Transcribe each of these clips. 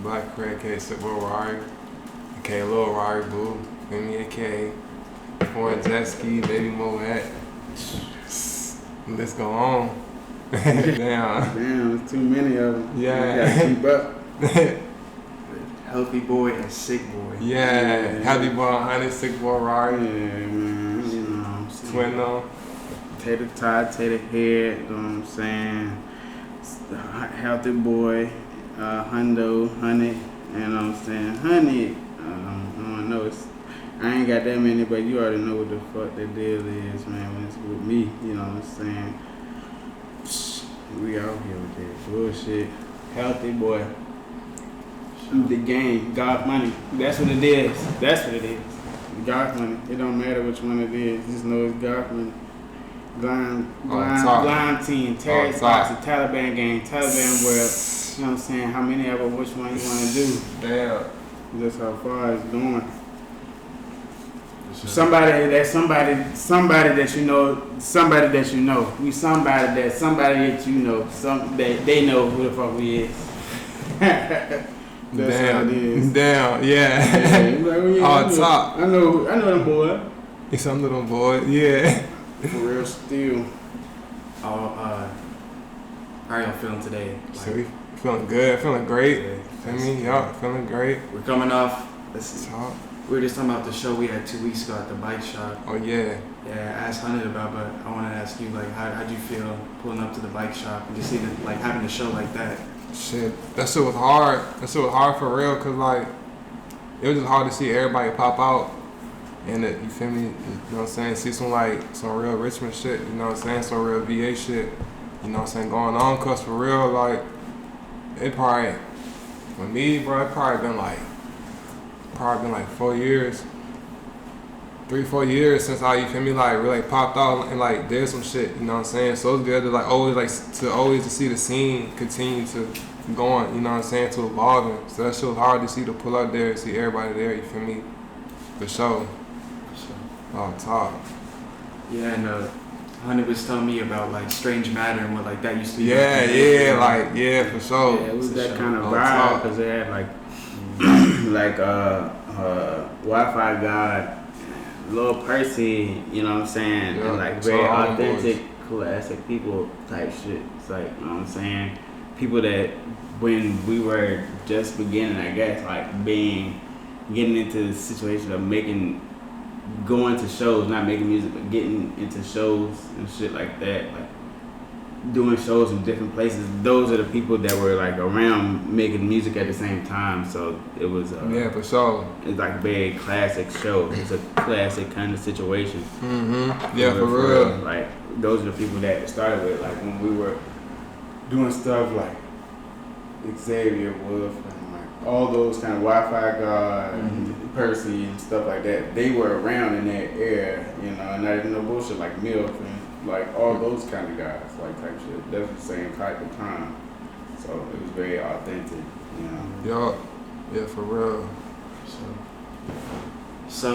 Black Kray, aka Sickboy Rari, aka Lil Rari Boo, feel me, aka Foreign Jet Ski, Baby Moet. Let's go on. Damn, it's too many of them. Yeah. You gotta keep up. Healthy Boy and Sick Boy. Yeah. Healthy Boy, Hunned, Sickboy Rari. Yeah, man. You know what I'm saying? Twin though. Tater Tot, Tater Head, you know what I'm saying? Healthy Boy, Hundo, Hunned, you know what I'm saying? Hunned, I don't know, I ain't got that many, but you already know what the fuck the deal is, man, when it's with me, you know what I'm saying? We out here with that bullshit. Healthy Boy. The game, Goth money. That's what it is. That's what it is. Goth money. It don't matter which one it is. Just know it's Goth money. Blind team, terrorist box, the Taliban game, Taliban world. You know what I'm saying? How many of them, which one you want to do? Damn. That's how far it's going. Somebody that you know. We somebody that you know. That they know who the fuck we is. That's how it is. Damn, yeah. Like, oh, yeah, top. I know them boy. It's some little boy, yeah. For real still. How are y'all feeling today? So we feeling good, feeling great. Feel me? Y'all feeling great. We're coming off. Talk. We were just talking about the show we had 2 weeks ago at the bike shop. Oh yeah. Yeah, I asked Hunned about, but I wanted to ask you, like, how'd you feel pulling up to the bike shop and just seeing, like, having a show like that? Shit, that shit was hard. That shit was hard for real, cause like, it was just hard to see everybody pop out. And you feel me? You know what I'm saying? See some real Richmond shit, you know what I'm saying? Some real VA shit, you know what I'm saying, going on. Cause for real, like, it probably, for me, bro, it probably been like 4 years, 3-4 years since I, you feel me, like really popped out and like did some shit, you know what I'm saying? So it's good to like always to see the scene continue to going, you know what I'm saying, to evolving. So that shit was hard to see, to pull up there and see everybody there, you feel me? For sure. Oh, top. Yeah, and Hunned was telling me about like Strange Matter and what like that used to be. Yeah, for sure. Yeah, it was that kind of vibe because they had like Wi-Fi God, Lil Percy, you know what I'm saying, and like very authentic, classic people type shit. It's like, you know what I'm saying, people that when we were just beginning, I guess, like getting into the situation of going to shows, not making music, but getting into shows and shit like that, like doing shows in different places. Those are the people that were like around making music at the same time. So it was yeah, for sure. It's like a very classic show. It's a classic kind of situation. Mm-hmm. Yeah, for real. Like those are the people that started with, like when we were doing stuff like Xavier Wolf and like all those kind of Wi-Fi God, Percy and stuff like that. They were around in that era, you know, and not even no bullshit like MILF and like all those kind of guys, like type shit. That's the same type of time. So it was very authentic, you know. Yup. Yeah, for real. So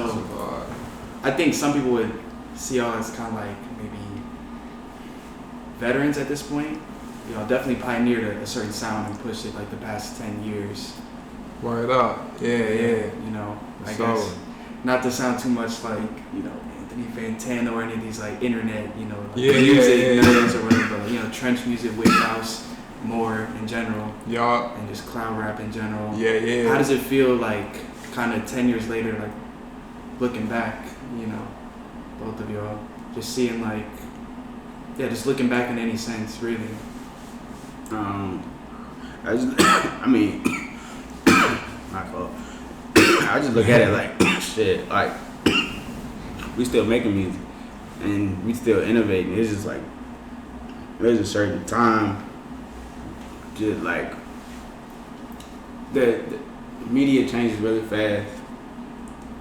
I think some people would see y'all as kind of like maybe veterans at this point. You know, definitely pioneered a certain sound and pushed it like the past 10 years. Word up. Yeah. You know, I guess not to sound too much like, you know, Anthony Fantano or any of these like internet, you know, like music nerds or whatever, but, you know, trench music, wave house, more in general. Yup. And just cloud rap in general. Yeah. How does it feel like kind of 10 years later, like looking back, you know, both of y'all, just seeing like, just looking back in any sense, really? My fault. I just look at it like, shit, like, we still making music and we still innovating. It's just like, there's a certain time, just like, the media changes really fast.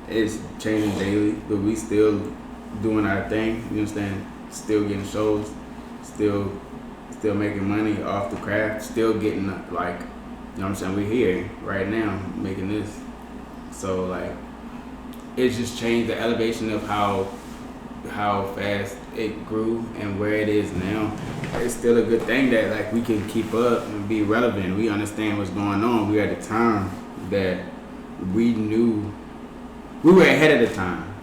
It's changing daily, but we still doing our thing, you understand? Still getting shows, still making money off the craft, still getting like, you know what I'm saying, we're here right now making this. So like, it's just changed the elevation of how fast it grew and where it is now, it's still a good thing that like we can keep up and be relevant. We understand what's going on. We at the time that we knew we were ahead of the time.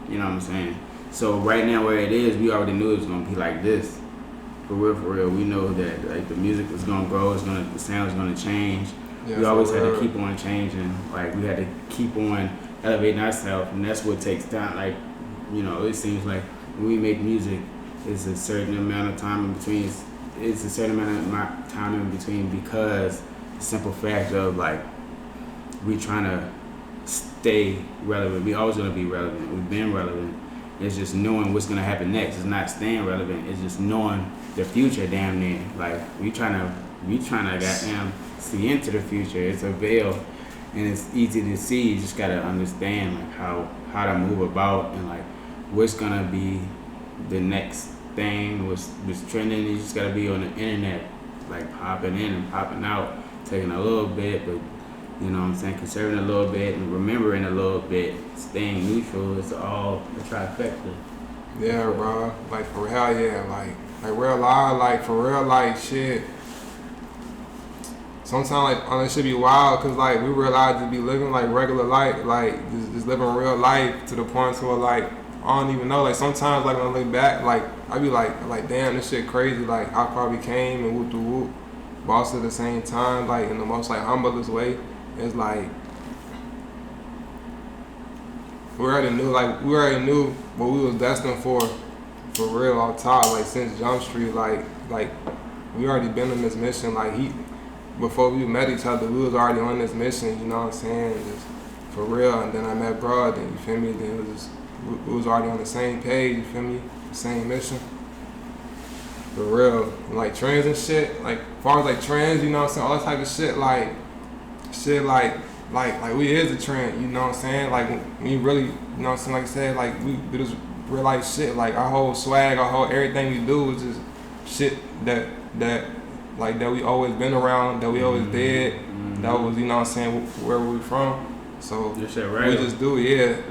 You know what I'm saying? So right now where it is, we already knew it was gonna be like this. For real. We know that like the music is gonna grow. The sound is gonna change. Yeah, we always had to keep on changing. Like we had to keep on elevating ourselves, and that's what takes time. Like, you know, it seems like when we make music, it's a certain amount of time in between. It's a certain amount of time in between because the simple fact of like we trying to stay relevant. We always gonna be relevant. We've been relevant. It's just knowing what's gonna happen next. It's not staying relevant. It's just knowing the future. Damn near. Like we trying to goddamn see into the future. It's a veil, and it's easy to see. You just gotta understand like how to move about and like what's gonna be the next thing, what's trending. You just gotta be on the internet, like popping in and popping out, taking a little bit, but you know what I'm saying, conserving a little bit and remembering a little bit, staying neutral. It's all a trifecta. Yeah, bro. Like for real, yeah. Like real life, like for real, like shit. Sometimes like it should be wild because like we realize to be living like regular life, like just living real life to the point where like I don't even know. Like sometimes like when I look back, like I be like damn, this shit crazy. Like how far we came and whoop the whoop. But also at the same time, like in the most like humblest way, it's like we already knew what we was destined for real on top. Like since Jump Street, like we already been on this mission. Like before we met each other, we was already on this mission, you know what I'm saying? Just for real. And then I met Broad, then you feel me? Then we was already on the same page, you feel me? The same mission. For real. And like trends and shit, like as far as like trends, you know what I'm saying? All that type of shit, like we is a trend, you know what I'm saying? Like when you really, you know what I'm saying, like I said, like we do this real life shit, like our whole swag, our whole everything we do is just shit that we always been around, that we always did, that was, you know what I'm saying, where we from. So we just do,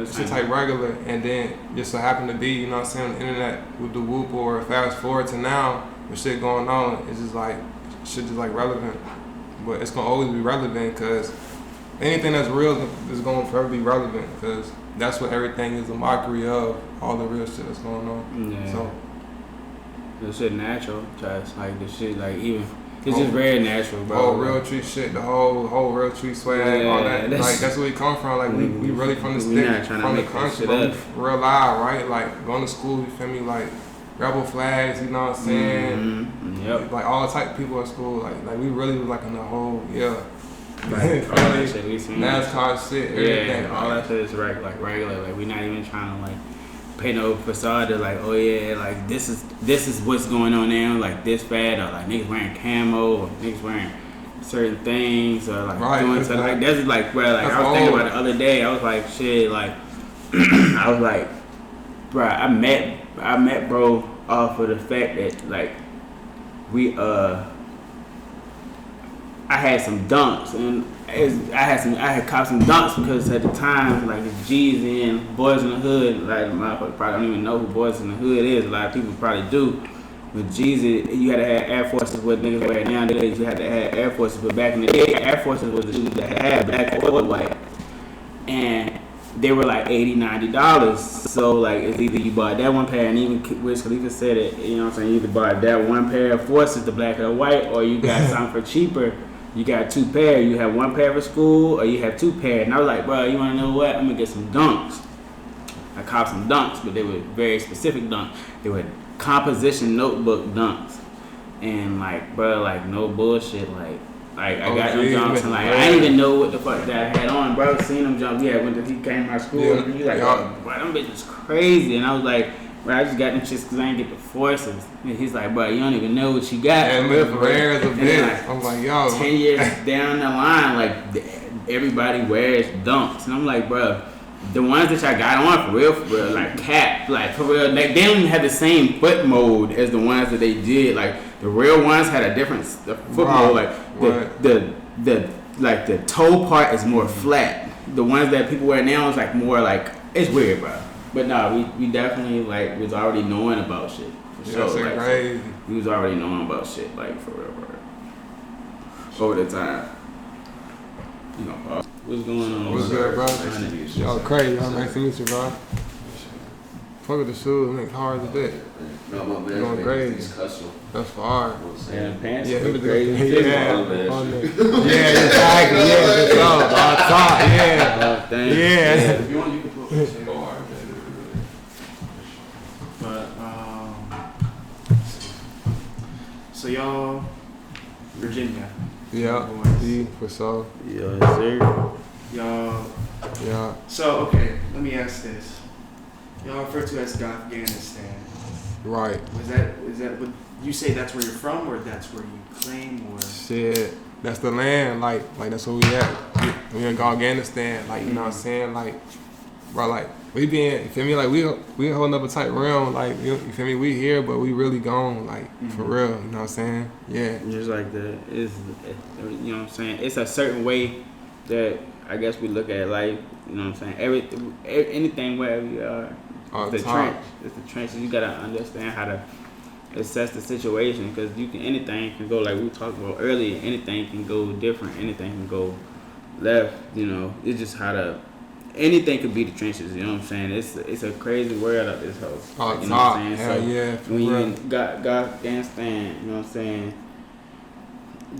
shit like regular, and then just so happen to be, you know what I'm saying, on the internet with the whoop or fast forward to now with shit going on, it's just like, shit just like relevant. But it's gonna always be relevant because anything that's real is gonna forever be relevant because that's what everything is a mockery of, all the real shit that's going on. Yeah. So the shit natural, just like the shit like even it's just very natural, bro. Whole real tree shit, the whole real tree swag, all that. Like that's where we come from. Like we really from the stick, from the country, real live, right? Like going to school, you feel me? Like rebel flags, you know what I'm saying? Yep. Like all type of people at school, like we really was like in the whole Like all that shit we seen. NASCAR shit, everything. Yeah, all that shit is regular. Like we not even trying to like paint no facade of like, oh yeah, like this is what's going on now, like this bad, or like niggas wearing camo, or niggas wearing certain things, or like doing something like that's like, bro, like I was thinking about it the other day. I was like, shit, like I was like, bro, I met bro off of the fact that like I had some dunks and I had copped some dunks because at the time like the G's and Boys in the Hood, like motherfuckers probably don't even know who Boys in the Hood is. A lot of people probably do. With G's, you had to have Air Forces. What niggas wear nowadays, you had to have Air Forces. But back in the day, Air Forces was the shoes that had black or white, and they were like $80, $90. So like it's either you bought that one pair, and even Wiz Khalifa said it. You know what I'm saying? You either bought that one pair of Forces, the black or white, or you got something for cheaper. You got two pair. You have one pair for school, or you have two pair. And I was like, bro, you want to know what? I'm gonna get some dunks. I copped some dunks, but they were very specific dunks. They were composition notebook dunks, and like, bro, like no bullshit. Like I got them jumps, and like I didn't even know what the fuck that I had on, bro. Seen them jumps. Yeah, when he came to my school, and he like, oh, bro, them bitches crazy. And I was like, bro, I just got them shits because I didn't get the Forces. And he's like, bro, you don't even know what you got. And rare as a bitch. Like, I'm like, yo. 10 years down the line, like everybody wears dunks, and I'm like, bro, the ones that y'all got on for real, like cap, like for real, like they don't even have the same foot mode as the ones that they did. Like the real ones had a different foot mode. Like the toe part is more flat. The ones that people wear now is like more like, it's weird, bro. But nah, we definitely like was already knowing about shit. For sure. That's Like, crazy. We was already knowing about shit, like for real. Over the time. You know, what's going on? What's good, bro? Yo, Kray, yo, nice to meet you, bro. Fuck with the shoes, make hard as a bit. No, my man, Going crazy. That's far. Yeah, the pants Yeah, look crazy. yeah, exactly. Yeah, that's all. Top, yeah. Yeah. If you want, you can put it. But so y'all, Virginia. Yeah, D for sure. Yes, sir. Y'all. Yeah. So okay, let me ask this. Y'all refer to as Goth Afghanistan. Right. Is that what you say? That's where you're from, or that's where you claim, or Shit, that's the land. Like that's where we at. We in Afghanistan. Like you know what I'm saying. Like, bro, like we been. You feel me? Like we holding up a tight realm. Like you feel me? We here, but we really gone. Like for real. You know what I'm saying? Yeah. Just like that. It's, you know what I'm saying? It's a certain way that I guess we look at life. You know what I'm saying? Anything where we are. It's the trench. It's the trenches. You gotta understand how to assess the situation, because anything can go, like we talked about earlier. Anything can go different. Anything can go left. You know, it's just how to. Anything could be the trenches. You know what I'm saying? It's a crazy world out this house. You know what I'm saying? Hell yeah. When you got Afghanistan, you know what I'm saying?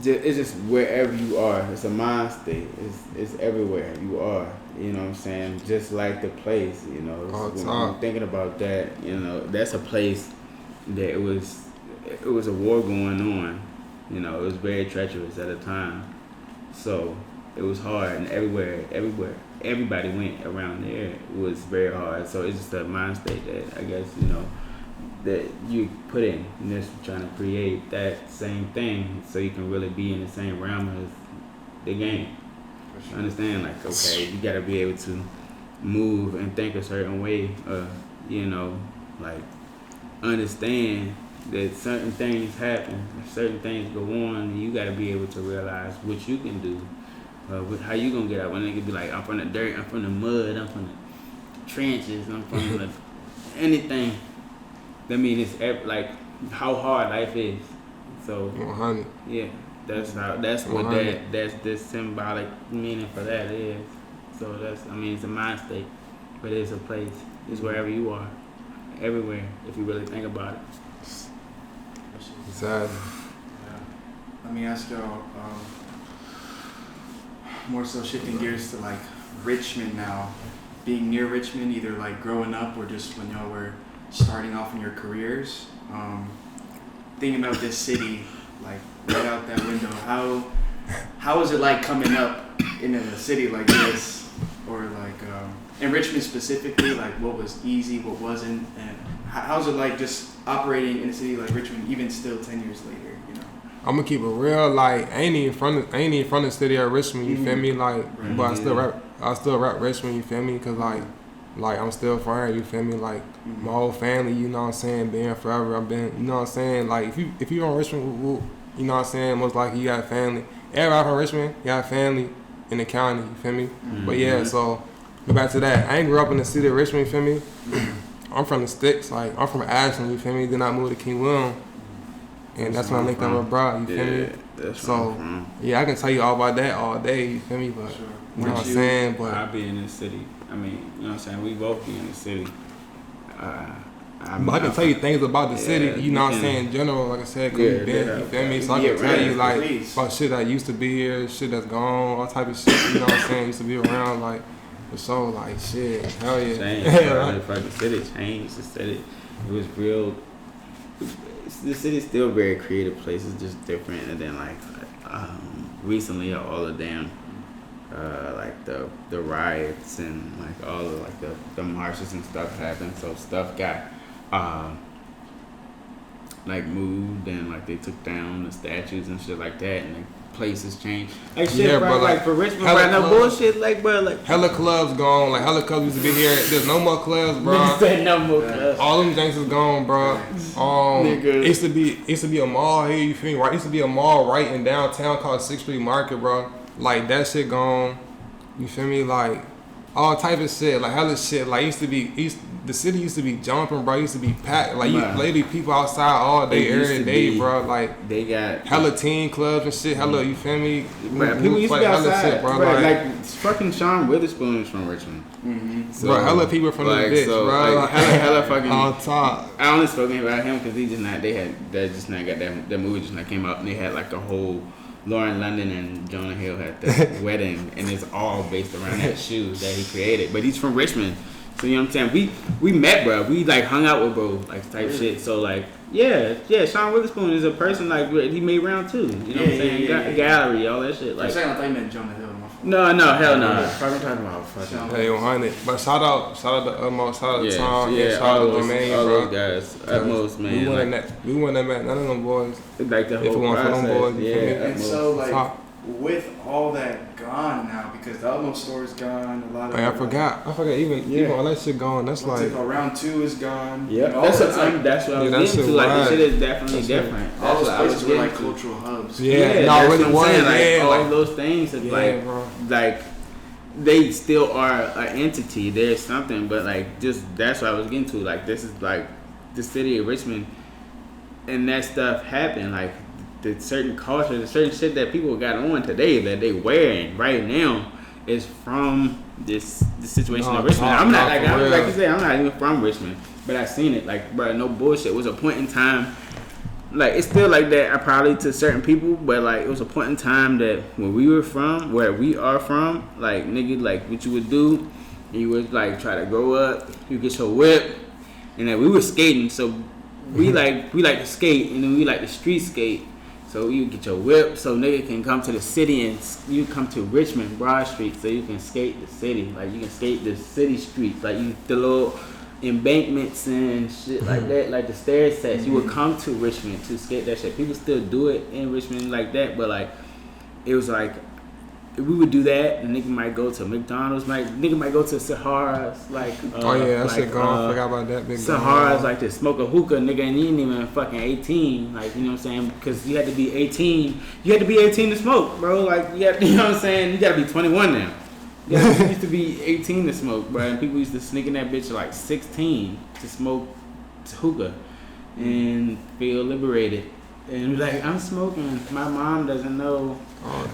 It's just wherever you are. It's a mind state. It's everywhere you are. You know what I'm saying? Just like the place. You know, when I'm thinking about that, you know, that's a place that it was a war going on. You know, it was very treacherous at the time. So it was hard, and everywhere, everybody went around there. It was very hard. So it's just a mind state that I guess, you know, that you put in, and just trying to create that same thing so you can really be in the same realm as the game. Sure. Understand? Like, okay, you gotta be able to move and think a certain way, you know, like understand that certain things happen, certain things go on, and you gotta be able to realize what you can do. How you gonna get out? When they could be like, I'm from the dirt, I'm from the mud, I'm from the trenches, I'm from the anything. That means it's like how hard life is. So 100. Yeah, that's what that's the symbolic meaning for that is. So it's a mind state, but it's a place. It's wherever you are, everywhere. If you really think about it. Exactly. Let me ask y'all. More so shifting gears to like Richmond now, being near Richmond, either like growing up or just when y'all were starting off in your careers. Thinking about this city, like right out that window, how was it like coming up in a city like this, or like in Richmond specifically? Like what was easy, what wasn't, and how's it like just operating in a city like Richmond, even still 10 years later? I'm gonna keep it real, like I ain't even from the city of Richmond, you feel me? Like, right. But I still rap Richmond, you feel me? Cause like I'm still from here, you feel me? Like my whole family, you know what I'm saying, been here forever. I've been, you know what I'm saying? Like if you from Richmond, you know what I'm saying, most likely you got family. Everybody from Richmond, you got family in the county, you feel me? But yeah, so go back to that. I ain't grew up in the city of Richmond, you feel me? I'm from the sticks, like I'm from Ashland, you feel me? Then I moved to King William. And that's when I linked up with bro, you feel me? So, yeah, I can tell you all about that all day, you feel me? But, you know what I'm saying? But I be in the city. I mean, you know what I'm saying? We both be in the city. I can tell you things about the city, you know what I'm saying, in general, like I said, cause you been, you feel me? So I can tell you, like, about shit that used to be here, shit that's gone, all type of shit, you know what I'm saying, used to be around, like, for sure, like, shit, hell yeah. Changed, the city changed, the city, it was real. The city's still a very creative place. It's just different. And then like recently, all the damn like the riots and like all of like the marches and stuff happened. So stuff got like moved, and like they took down the statues and shit like that, and like places changed. Like shit, yeah, bro, like for Richmond, right now, bullshit, like bro, like hella clubs gone. Like hella clubs used to be here. There's no more clubs, bro. No more clubs. All them things is gone, bro. It used to be a mall here. You feel me? Right? It used to be a mall right in downtown called 6th Street Market, bro. Like that shit gone. You feel me? Like all type of shit. Like hella shit. Like used to be the city used to be jumping, bro. It used to be packed. Like, you Man. literally people outside all day, every day, bro. Like, they got hella teen clubs and shit. Hella, you feel me? But people used to be hella outside, shit, bro. bro. Like, Like fucking Sean Witherspoon is from Richmond. Mm-hmm. So, bro, hella people from like, this bitch, so, bro. Like, hella fucking on top. I only spoken about him because he just not. They had that just not got that movie just not came out and they had like a whole Lauren London and Jonah Hill had the wedding and it's all based around that shoe that he created. But he's from Richmond, so you know what I'm saying. We met, bro. We like hung out with bro, like type shit. So like yeah. Sean Witherspoon is a person like he made round two. You know what I'm saying? Gallery, all that shit. Like I'm saying I thought you meant Jonah Hill. no, hell no. I'm talking about fucking. Hey, 100. But shout out to Tom, shout out to Jermaine, all bro. those guys, Utmost, man. We wouldn't have met none of them boys. Like the If it whole weren't for them process, boys, you yeah. feel me? And so like Top. with all that gone now, because the Utmost store is gone, a lot of Like, I forgot even all that shit gone. That's like round 2 is gone. Yeah, And all that's that's what that's what I was that getting shit to. Like wild. this shit is definitely That's different. all That's those what I was places were getting like to. cultural hubs. yeah, no, that's it what really I'm was. saying. Like Yeah, all like, those things, is yeah, bro. like they still are an entity. There's something, but like just that's what I was getting to. Like this is like the city of Richmond, and that stuff happened. Like the certain culture, the certain shit that people got on today that they wearing right now is from this situation No, in Richmond. no, I'm not no, like for I'm real. like you said, I'm not even from Richmond, but I seen it. Like, bro, no bullshit. It was a point in time. Like it's still like that. I probably to certain people, but like it was a point in time that where we are from, like nigga, like what you would do, you would like try to grow up, you get your whip, and then we were skating, so we like to skate, and then we like to street skate. So you get your whip, so nigga can come to the city and you come to Richmond Broad Street, so you can skate the city, like you can skate the city streets, like you the little embankments and shit like that, like the stair sets. You would come to Richmond to skate that shit. People still do it in Richmond like that, but like it was like we would do that, and nigga might go to McDonald's, nigga might go to Sahara's, like Oh yeah, that like, shit gone. Forgot about that big Sahara's like to smoke a hookah, nigga, and you ain't even fucking 18, like you know what I'm saying? Because you had to be 18. You had to be 18 to smoke, bro. Like you know what I'm saying? You gotta be 21 now. Yeah, you used to be 18 to smoke, bro, and people used to sneak in that bitch at like 16 to smoke hookah and feel liberated. And be like, I'm smoking. My mom doesn't know.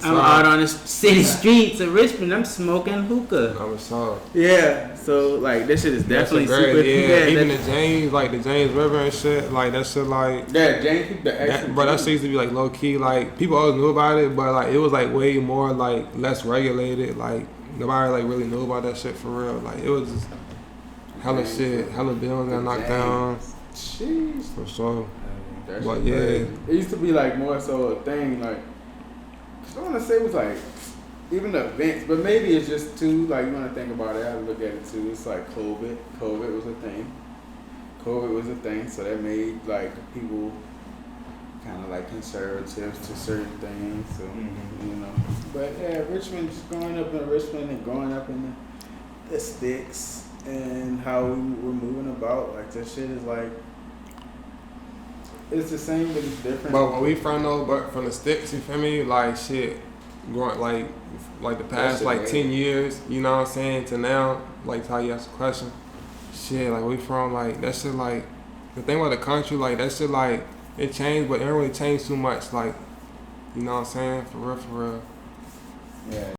I'm out on the city streets of Richmond. I'm smoking hookah. I'm sorry. Yeah, so like this shit is definitely super. Yeah, even the James River and shit, like that shit, like James, but that shit used to be like low key, like people always knew about it, but like it was like way more like less regulated, like nobody like really knew about that shit for real. Like it was just hella shit, hella buildings got knocked down. Jeez. For sure. That But shit yeah. crazy. It used to be like more so a thing, like I want to say it was like even the events, but maybe it's just too like you want to think about it. I look at it too. It's like COVID. COVID was a thing, so that made like people kind of like conservatives to certain things. So you know, but yeah, Richmond, just growing up in Richmond and growing up in the sticks and how we were moving about, like that shit is like. It's the same, but it's different. But when we from the sticks, you feel me? Like shit, going like the past like 10 years, you know what I'm saying, to now, like how you asked the question. Shit, like we from like that shit, like the thing about the country, like that shit, like it changed, but it don't really change too much, like you know what I'm saying, for real. Yeah.